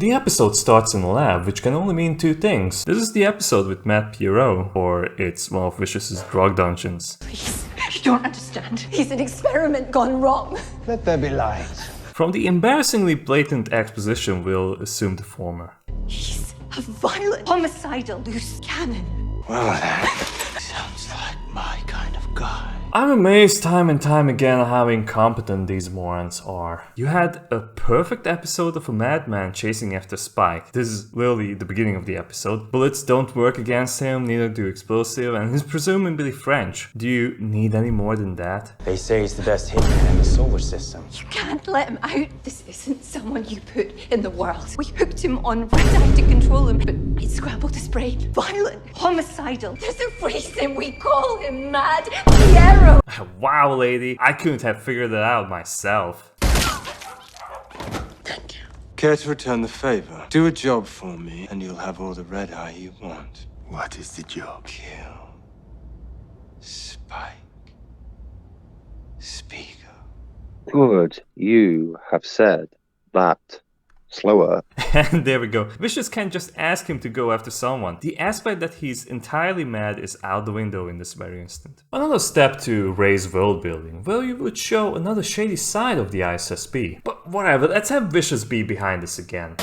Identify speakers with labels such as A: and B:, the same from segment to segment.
A: The episode starts in a lab, which can only mean two things. This is the episode with Matt Pierrot, or it's one of Vicious's drug dungeons.
B: Please, you don't understand. He's an experiment gone wrong.
C: Let there be light.
A: From the embarrassingly blatant exposition, we'll assume the former.
B: He's a violent, homicidal, loose cannon.
C: Well then, sounds like my kind of guy.
A: I'm amazed time and time again how incompetent these morons are. You had a perfect episode of a madman chasing after Spike. This is literally the beginning of the episode. Bullets don't work against him, neither do explosive, and he's presumably French. Do you need any more than that?
D: They say he's the best hitman in the solar system.
B: You can't let him out. This isn't someone you put in the world. We hooked him on red-eye to control him, but he scrambled his brain. Violent, homicidal. There's a reason we call him Mad Pierrot.
A: Wow, lady, I couldn't have figured it out myself.
C: Thank you. Care to return the favor? Do a job for me, and you'll have all the red eye you want. What is the job? Kill Spike Spiegel.
E: Could you have said that slower?
A: And there we go. Vicious can't just ask him to go after someone. The aspect that he's entirely mad is out the window in this very instant. Another step to raise world building, where you would show another shady side of the ISSB. But whatever, let's have Vicious be behind this again.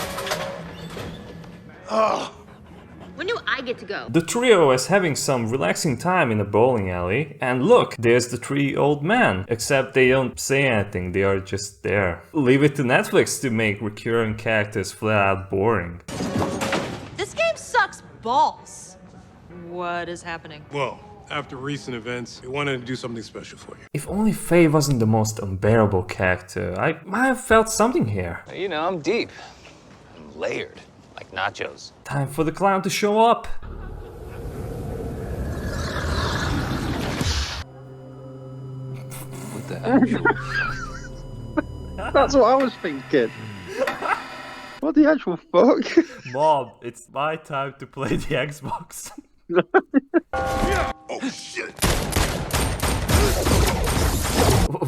F: When do I get to go?
A: The trio is having some relaxing time in a bowling alley, and look, there's the three old men. Except they don't say anything, they are just there. Leave it to Netflix to make recurring characters flat out boring.
F: This game sucks balls. What is happening?
G: Well, after recent events, we wanted to do something special for you.
A: If only Faye wasn't the most unbearable character, I might have felt something here.
D: You know, I'm deep. I'm layered. Like nachos.
A: Time for the clown to show up.
D: What the actual?
E: That's what I was thinking. What the actual fuck?
A: Mom, it's my time to play the Xbox.
G: Oh shit!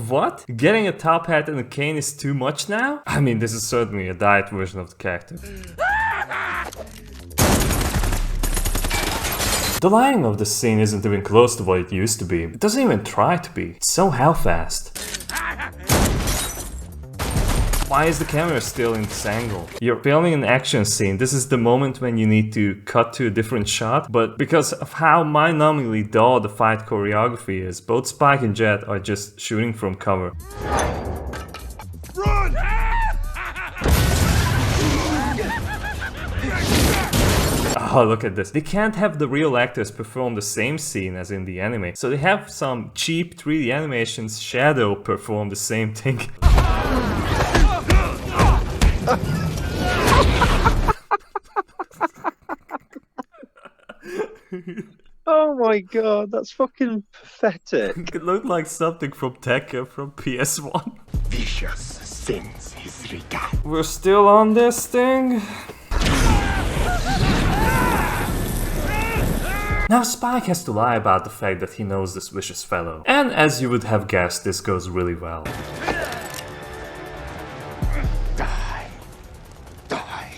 A: What? Getting a top hat and a cane is too much now? I mean, this is certainly a diet version of the character. The lighting of this scene isn't even close to what it used to be. It doesn't even try to be. It's so half-assed. Why is the camera still in this angle? You're filming an action scene. This is the moment when you need to cut to a different shot, but because of how mind-numbingly dull the fight choreography is, both Spike and Jet are just shooting from cover.
G: Run!
A: Oh, look at this. They can't have the real actors perform the same scene as in the anime, so they have some cheap 3D animations shadow perform the same thing.
E: Oh my god, that's fucking pathetic.
A: It looked like something from Tekken from PS1.
C: Vicious sings his regard.
A: We're still on this thing? Now Spike has to lie about the fact that he knows this vicious fellow. And as you would have guessed, this goes really well.
C: Die. Die.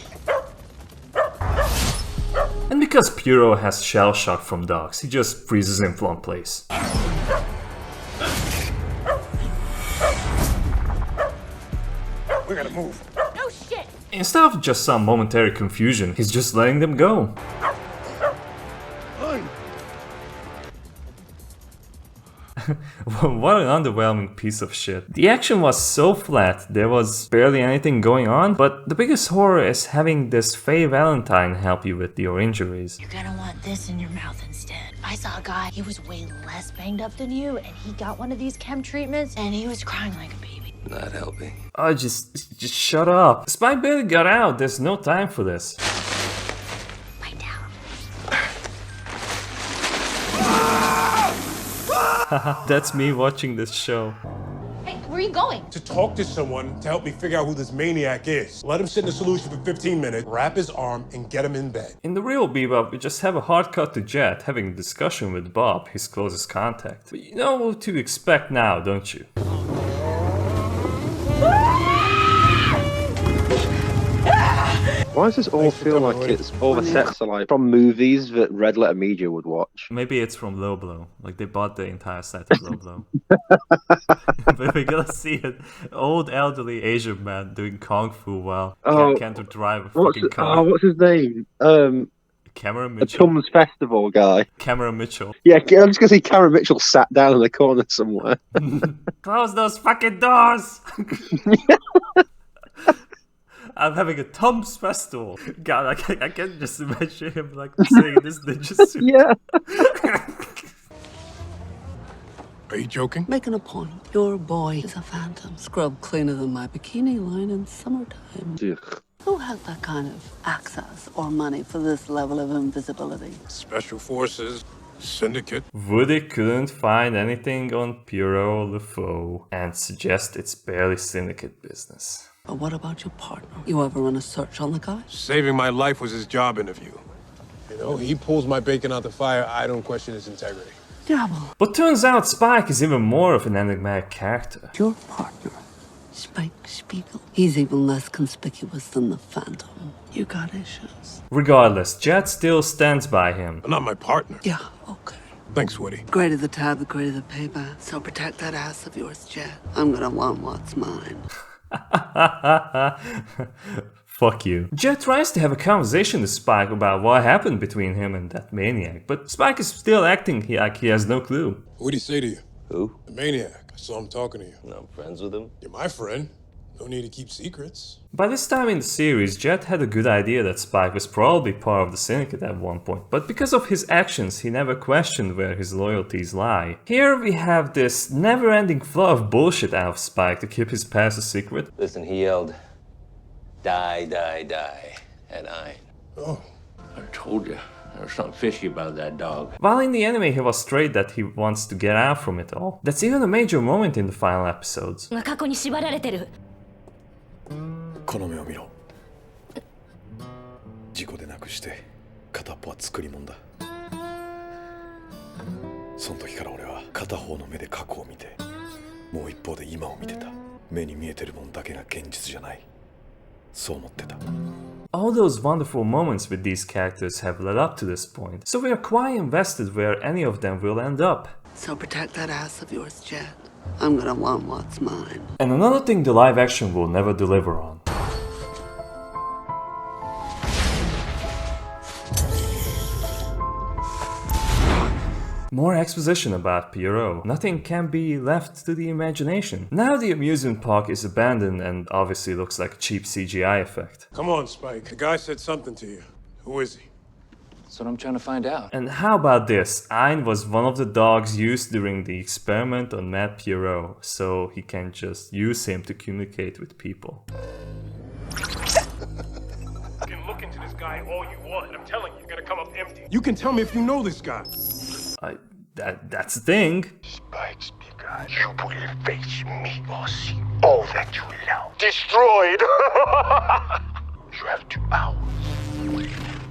A: And because Pierrot has shell shock from dogs, he just freezes in one place.
G: We gotta move.
F: No shit!
A: Instead of just some momentary confusion, he's just letting them go. What an underwhelming piece of shit. The action was so flat, there was barely anything going on, but the biggest horror is having this Faye Valentine help you with your injuries.
H: You're gonna want this in your mouth instead. I saw a guy, he was way less banged up than you, and he got one of these chem treatments, and he was crying like a baby.
D: Not helping.
A: Oh, just shut up. Spike barely got out, there's no time for this.
H: Lay down.
A: That's me watching this show.
F: Hey, where are you going?
G: To talk to someone to help me figure out who this maniac is. Let him sit in the solution for 15 minutes, wrap his arm, and get him in bed.
A: In the real Bebop, we just have a hard cut to Jet having a discussion with Bob, his closest contact. But you know what to expect now, don't you?
E: Why does this all
G: Thanks for
E: feel
G: coming,
E: like
G: Woody.
E: it's all the sets are like from movies that Red Letter Media would watch?
A: Maybe it's from Low Blow. Like they bought the entire set of Low Blow. But we're gonna see an old elderly Asian man doing kung fu while can't drive a fucking car.
E: What's his name?
A: Cameron
E: A
A: Mitchell.
E: Tums Festival guy.
A: Cameron Mitchell.
E: Yeah, I'm just gonna see Cameron Mitchell sat down in the corner somewhere.
A: Close those fucking doors! I'm having a Tums Festival. God, I can just imagine him like saying this ninja suit.
E: Yeah.
G: Are you joking?
I: Making a point. Your boy is a phantom. Scrub cleaner than my bikini line in summertime.
E: Ugh.
I: Who has that kind of access or money for this level of invisibility?
G: Special Forces, Syndicate.
A: Woody couldn't find anything on Pierrot LeFou and suggests it's barely syndicate business.
I: But what about your partner? You ever run a search on the guy?
G: Saving my life was his job interview. You know, he pulls my bacon out the fire, I don't question his integrity.
I: Yeah, well,
A: But turns out Spike is even more of an enigmatic character.
I: your partner, Spike Spiegel, he's even less conspicuous than the Phantom. You got issues.
A: Regardless, Jet still stands by him.
G: But not my partner.
I: Yeah, okay.
G: Thanks, Woody.
I: Greater the tab, the greater the payback. So protect that ass of yours, Jet. I'm gonna want what's mine.
A: Fuck you. Jet tries to have a conversation with Spike about what happened between him and that maniac, but Spike is still acting like he has no clue.
G: What'd he say to you?
D: Who?
G: The maniac. I saw him talking to you.
D: No, I'm friends with him.
G: You're my friend. No need to keep secrets.
A: By this time in the series, Jet had a good idea that Spike was probably part of the Syndicate at one point, but because of his actions, he never questioned where his loyalties lie. Here we have this never-ending flow of bullshit out of Spike to keep his past a secret.
D: Listen, he yelled, die, die, die, at Ein.
G: Oh.
J: I told you, there's something fishy about that dog.
A: While in the anime he was straight that he wants to get out from it all. That's even a major moment in the final episodes.
H: 過去に縛られてる。
K: この目を見ろ。事故でなくして片っぽは作り物だ。その時から俺は片方の目で過去を見て、もう一方で今を見てた。目に見えてるもんだけが現実じゃない。そう思ってた。
A: All those wonderful moments with these characters have led up to this point, so we are quite invested where any of them will end up.
I: So protect that ass of yours, Jet. I'm gonna want what's mine.
A: And another thing the live action will never deliver on. More exposition about Pierrot. Nothing can be left to the imagination. Now the amusement park is abandoned and obviously looks like a cheap CGI effect.
G: Come on, Spike. The guy said something to you. Who is he?
D: That's what I'm trying to find out.
A: And how about this? Ein was one of the dogs used during the experiment on Matt Pierrot, so he can just use him to communicate with people.
G: You can look into this guy all you want, and I'm telling you, you're gonna come up empty. You can tell me if you know this guy.
A: That's the thing.
L: Spike Spiegel, you will face me or see all that you love destroyed. You have 2 hours,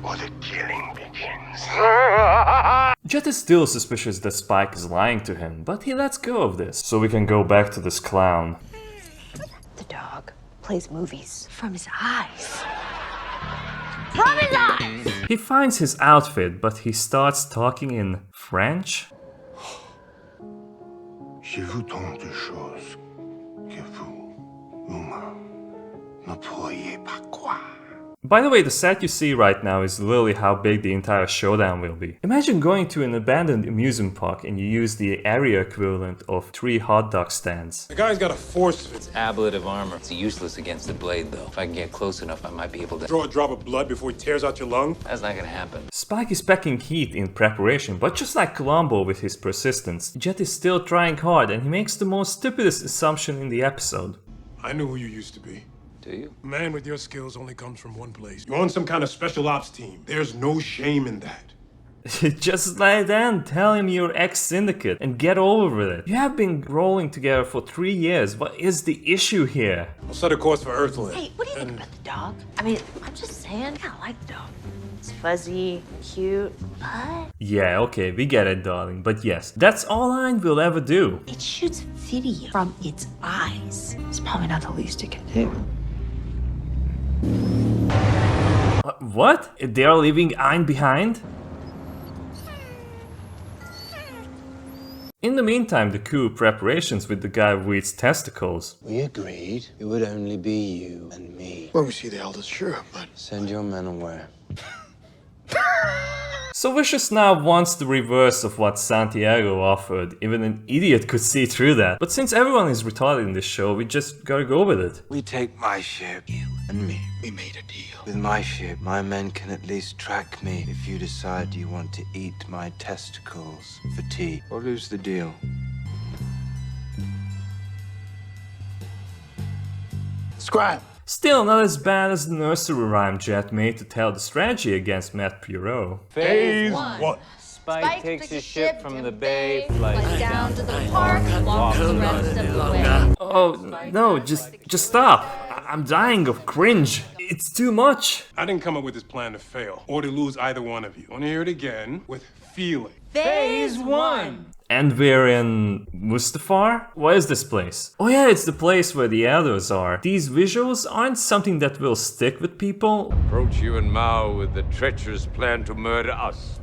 L: or the killing begins.
A: Jet is still suspicious that Spike is lying to him, but he lets go of this, so we can go back to this clown.
B: The dog plays movies from his eyes.
H: From his eyes!
A: He finds his outfit, but he starts talking in French.
L: Je vous donne des choses que vous, humains, ne pourriez pas croire.
A: By the way, the set you see right now is literally how big the entire showdown will be. Imagine going to an abandoned amusement park and you use the area equivalent of 3 hot dog stands.
G: The guy's got a force fit.
D: It's ablative armor. It's useless against the blade, though. If I can get close enough, I might be able to...
G: Draw a drop of blood before he tears out your lung?
D: That's not gonna happen.
A: Spike is packing heat in preparation, but just like Columbo with his persistence, Jet is still trying hard and he makes the most stupidest assumption in the episode.
G: I knew who you used to be.
D: Do you?
G: A man with your skills only comes from one place. You're on some kind of special ops team. There's no shame in that.
A: Just lie down, tell him you're ex-syndicate and get over with it. You have been rolling together for 3 years. What is the issue here?
G: I'll set a course for Earthland.
F: Hey, what do you think about the dog? I mean, I'm just saying, I like the dog. It's fuzzy, cute, but...
A: Yeah, okay, we get it, darling. But yes, that's all Ein will ever do.
F: It shoots video from its eyes. It's probably not the least it can do.
A: What? They are leaving Ein behind? In the meantime, the coup preparations with the guy with its testicles.
C: We agreed it would only be you and me.
L: When we see the elders, sure, but...
C: Send your men away.
A: So Vicious now wants the reverse of what Santiago offered. Even an idiot could see through that. But since everyone is retarded in this show, we just gotta go with it.
C: We take my ship, you and me. We made a deal. With my ship, my men can at least track me if you decide you want to eat my testicles for tea. Or lose the deal.
L: Scribe!
A: Still not as bad as the nursery rhyme Jet made to tell the strategy against Matt Pierrot.
M: Phase 1. Spike takes his ship from the bay, flies down to the park, walks the rest of the way.
A: Oh, no, just stop. I'm dying of cringe. It's too much.
G: I didn't come up with this plan to fail, or to lose either one of you. I want to hear it again with feeling.
M: Phase 1.
A: And we're in Mustafar? What is this place? Oh yeah, it's the place where the elders are. These visuals aren't something that will stick with people.
J: Approach you and Mao with the treacherous plan to murder us.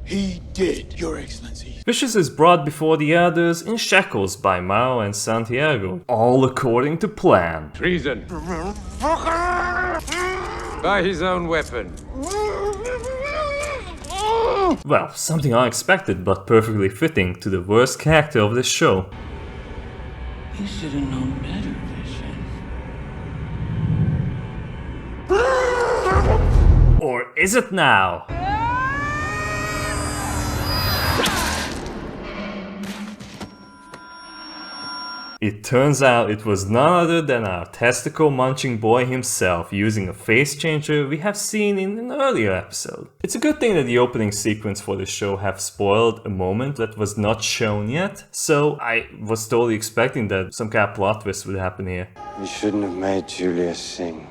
L: He did, Your Excellency.
A: Vicious is brought before the elders in shackles by Mao and Santiago. All according to plan.
J: Treason. By his own weapon.
A: Well, something unexpected but perfectly fitting to the worst character of this show.
I: You should have known better, Vision.
A: Or is it now? It turns out it was none other than our testicle-munching boy himself using a face changer we have seen in an earlier episode. It's a good thing that the opening sequence for the show have spoiled a moment that was not shown yet, so I was totally expecting that some kind of plot twist would happen here.
C: You shouldn't have made Julia sing.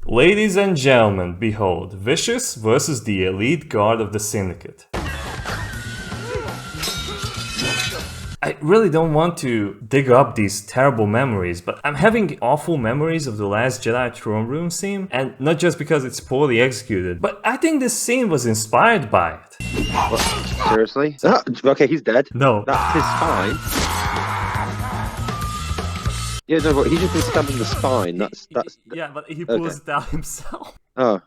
A: Ladies and gentlemen, behold, Vicious versus the elite guard of the Syndicate. I really don't want to dig up these terrible memories, but I'm having awful memories of the Last Jedi throne room scene, and not just because it's poorly executed, but I think this scene was inspired by it.
E: What? Seriously? Okay, he's dead.
A: No.
E: That's his spine. Yeah, no, but he just been stabbed in the spine. That's.
A: Yeah, but he pulls it out himself.
E: Oh.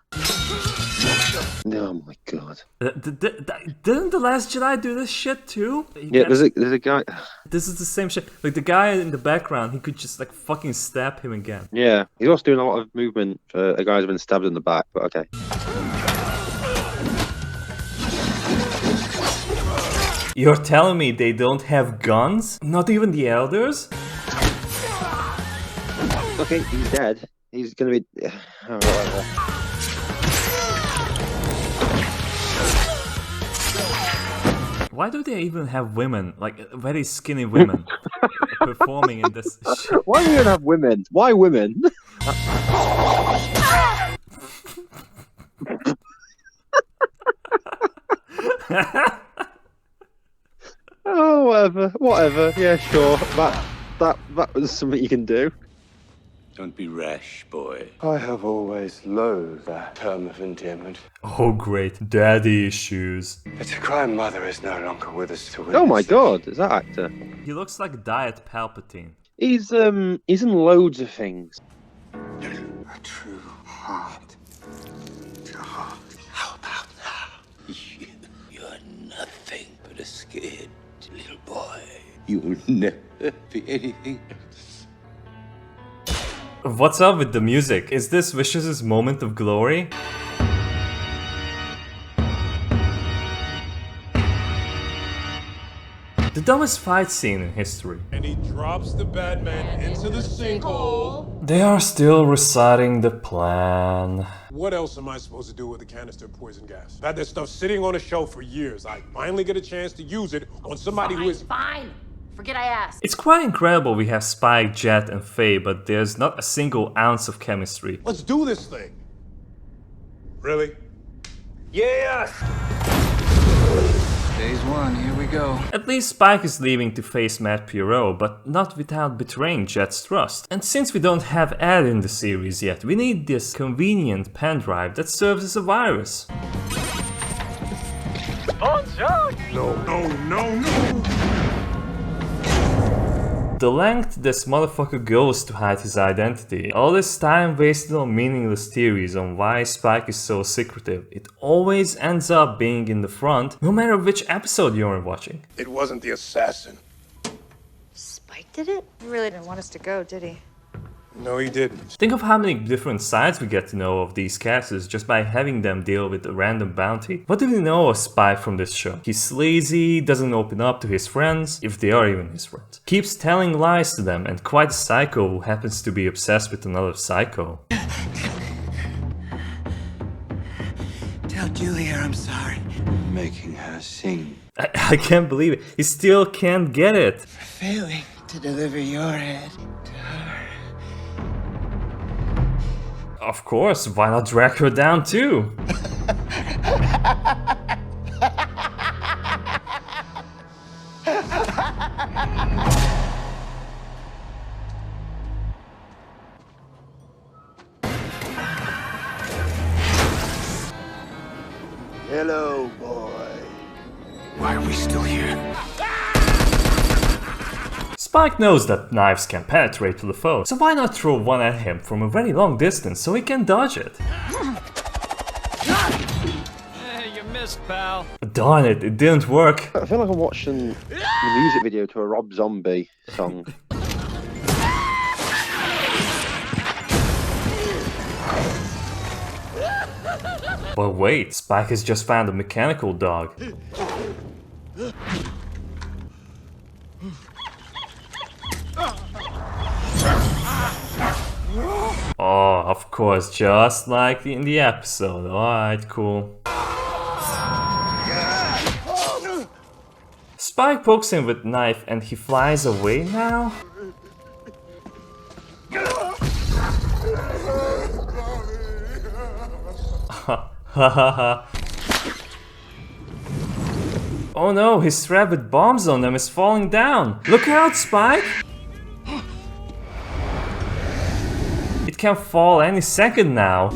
E: Oh my god.
A: Didn't the Last Jedi do this shit too?
E: Yeah, there's a guy.
A: This is the same shit. Like the guy in the background, he could just like fucking stab him again.
E: Yeah, he's also doing a lot of movement for a guy who's been stabbed in the back, but okay.
A: You're telling me they don't have guns? Not even the elders?
E: Okay, he's dead. He's gonna be... Oh, whatever.
A: Why do they even have women, like very skinny women, performing in this shit?
E: Why do you even have women? Why women? Oh, whatever. Yeah, sure. That was something you can do.
J: Don't be rash, boy.
C: I have always loathed that term of endearment.
A: Oh great, daddy issues.
C: It's a crime Mother is no longer with us to witness.
E: Oh my god, is that actor?
A: He looks like Diet Palpatine.
E: He's in loads of things.
C: A true heart.
D: How about now? You're nothing but a scared little boy. You'll never be anything else.
A: What's up with the music? Is this Vicious's moment of glory? The dumbest fight scene in history.
G: And he drops the Batman into the sinkhole.
A: They are still reciting the plan.
G: What else am I supposed to do with a canister of poison gas? I've had this stuff sitting on a shelf for years. I finally get a chance to use it on somebody who is...
H: Fine. Forget I asked.
A: It's quite incredible we have Spike, Jet and Faye, but there's not a single ounce of chemistry.
G: Let's do this thing. Really?
J: Yes!
N: Phase 1, here we go.
A: At least Spike is leaving to face Matt Pierrot, but not without betraying Jet's trust. And since we don't have Ed in the series yet, we need this convenient pen drive that serves as a virus.
G: No, no, no, no!
A: The length this motherfucker goes to hide his identity, all this time wasted on meaningless theories on why Spike is so secretive, it always ends up being in the front, no matter which episode you're watching.
G: It wasn't the assassin.
F: Spike did it? He really didn't want us to go, did he?
G: No, he didn't.
A: Think of how many different sides we get to know of these characters just by having them deal with a random bounty. What do we know of Spike from this show? He's sleazy, doesn't open up to his friends, if they are even his friends. Keeps telling lies to them, and quite a psycho who happens to be obsessed with another psycho.
C: Tell Julia I'm sorry. Making her sing.
A: I can't believe it. He still can't get it.
C: Failing to deliver your head to her.
A: Of course, why not drag her down too?
C: Hello, boy.
N: Why are we still here?
A: Spike knows that knives can penetrate to the foe, so why not throw one at him from a very long distance so he can dodge it?
M: Hey, you missed, pal.
A: Darn it, it didn't work.
E: I feel like I'm watching the music video to a Rob Zombie song.
A: But wait, Spike has just found a mechanical dog. Oh, of course, just like in the episode. Alright, cool. Spike pokes him with knife and he flies away now? Oh no, his thread with bombs on them is falling down. Look out, Spike! It can fall any second now.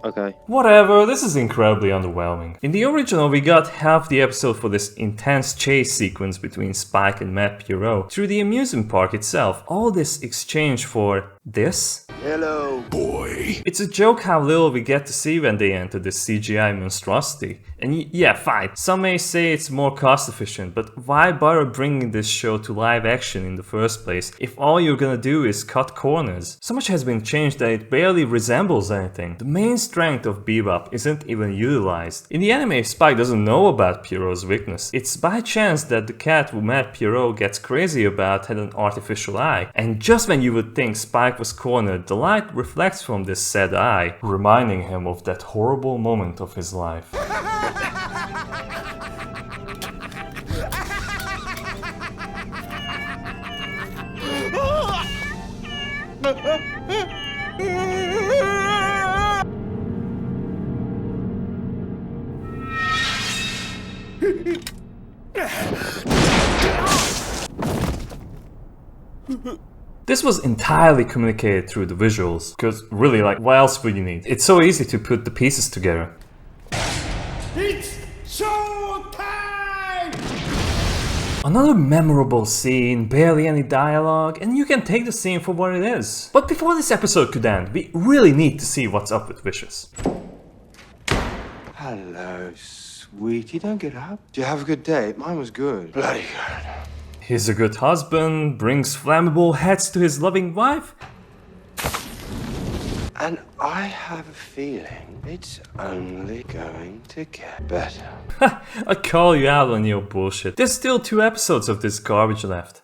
E: Okay.
A: Whatever, this is incredibly underwhelming. In the original, we got half the episode for this intense chase sequence between Spike and Matt Pierrot through the amusement park itself. All this exchange for this?
C: Hello,
K: boy.
A: It's a joke how little we get to see when they enter this CGI monstrosity. And yeah, fine, some may say it's more cost efficient, but why bother bringing this show to live action in the first place if all you're gonna do is cut corners? So much has been changed that it barely resembles anything. The main strength of Bebop isn't even utilized. In the anime, Spike doesn't know about Pierrot's weakness. It's by chance that the cat who Matt Pierrot gets crazy about had an artificial eye. And just when you would think Spike was cornered, the light reflects from this said eye, reminding him of that horrible moment of his life. This was entirely communicated through the visuals, because really, like, what else would you need? It's so easy to put the pieces together.
L: It's showtime!
A: Another memorable scene, barely any dialogue, and you can take the scene for what it is. But before this episode could end, we really need to see what's up with Vicious.
C: Hello, sweetie. Don't get up. Do you have a good day? Mine was good. Bloody good.
A: He's a good husband, brings flammable heads to his loving wife.
C: And I have a feeling it's only going to get better.
A: I call you out on your bullshit. There's still 2 episodes of this garbage left.